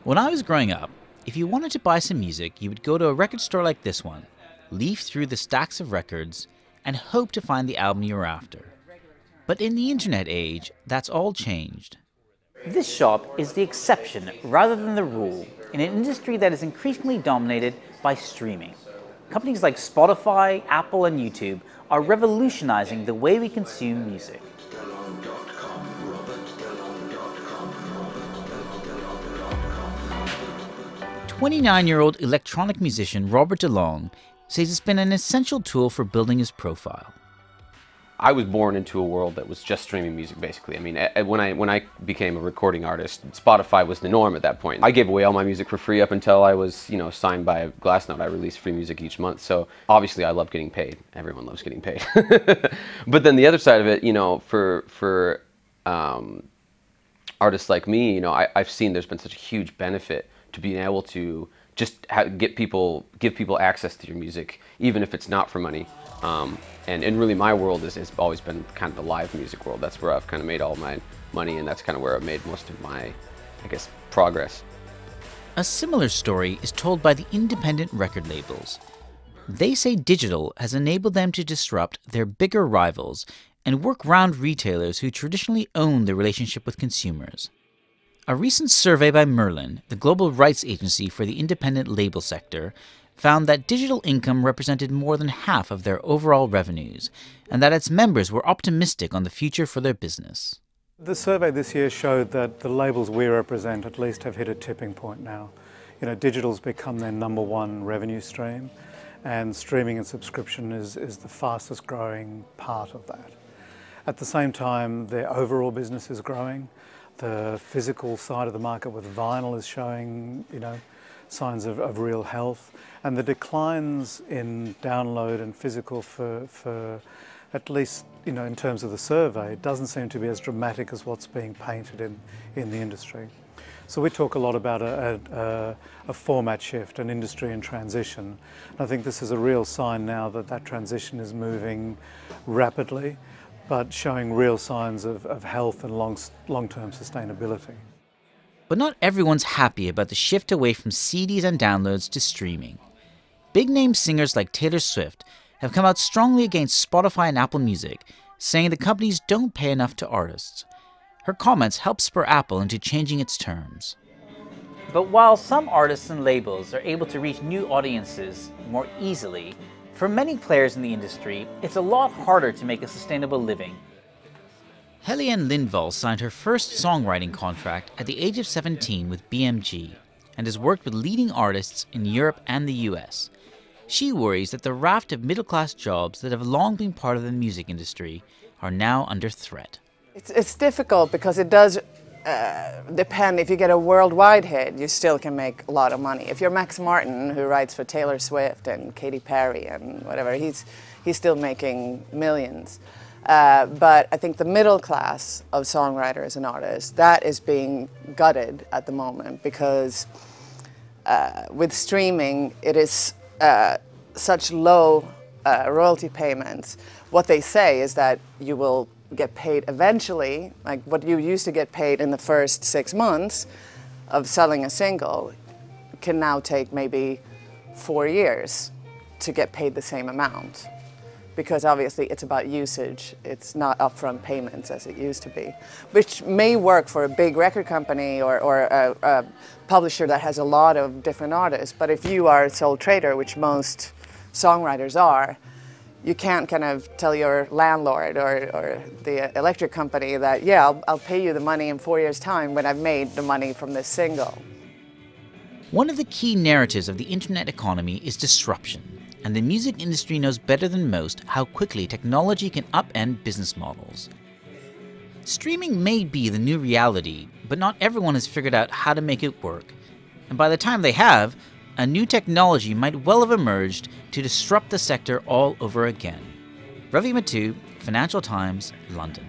When I was growing up, if you wanted to buy some music, you would go to a record store like this one, leaf through the stacks of records, and hope to find the album you were after. But in the internet age, that's all changed. This shop is the exception rather than the rule in an industry that is increasingly dominated by streaming. Companies like Spotify, Apple, and YouTube are revolutionizing the way we consume music. 29-year-old electronic musician Robert DeLong says it's been an essential tool for building his profile. I was born into a world that was just streaming music, basically. I mean, when I became a recording artist, Spotify was the norm at that point. I gave away all my music for free up until I was, signed by Glassnote. I released free music each month, so obviously I love getting paid. Everyone loves getting paid. But then the other side of it, for artists like me, I've seen there's been such a huge benefit to being able to just give people access to your music, even if it's not for money. And really my world has always been kind of the live music world. That's where I've kind of made all my money, and that's kind of where I've made most of my, progress. A similar story is told by the independent record labels. They say digital has enabled them to disrupt their bigger rivals and work round retailers who traditionally own the relationship with consumers. A recent survey by Merlin, the global rights agency for the independent label sector, found that digital income represented more than half of their overall revenues, and that its members were optimistic on the future for their business. The survey this year showed that the labels we represent at least have hit a tipping point now. Digital's become their #1 revenue stream, and streaming and subscription is the fastest growing part of that. At the same time, their overall business is growing. The physical side of the market with vinyl is showing, signs of real health, and the declines in download and physical for at least, in terms of the survey, doesn't seem to be as dramatic as what's being painted in the industry. So we talk a lot about a format shift, an industry in transition. And I think this is a real sign now that transition is moving rapidly, but showing real signs of health and long-term sustainability. But not everyone's happy about the shift away from CDs and downloads to streaming. Big-name singers like Taylor Swift have come out strongly against Spotify and Apple Music, saying the companies don't pay enough to artists. Her comments help spur Apple into changing its terms. But while some artists and labels are able to reach new audiences more easily, for many players in the industry, it's a lot harder to make a sustainable living. Helene Lindvall signed her first songwriting contract at the age of 17 with BMG and has worked with leading artists in Europe and the US. She worries that the raft of middle-class jobs that have long been part of the music industry are now under threat. It's difficult because it does depend. If you get a worldwide hit, you still can make a lot of money. If you're Max Martin, who writes for Taylor Swift and Katy Perry and whatever, he's still making millions. But I think the middle class of songwriters and artists, that is being gutted at the moment because with streaming, it is such low royalty payments. What they say is that you will get paid eventually, like what you used to get paid in the first 6 months of selling a single can now take maybe 4 years to get paid the same amount. Because obviously it's about usage, it's not upfront payments as it used to be. Which may work for a big record company or a publisher that has a lot of different artists, but if you are a sole trader, which most songwriters are, you can't kind of tell your landlord or the electric company that, yeah, I'll pay you the money in 4 years' time when I've made the money from this single. One of the key narratives of the internet economy is disruption, and the music industry knows better than most how quickly technology can upend business models. Streaming may be the new reality, but not everyone has figured out how to make it work. And by the time they have, a new technology might well have emerged to disrupt the sector all over again. Ravi Mattu, Financial Times, London.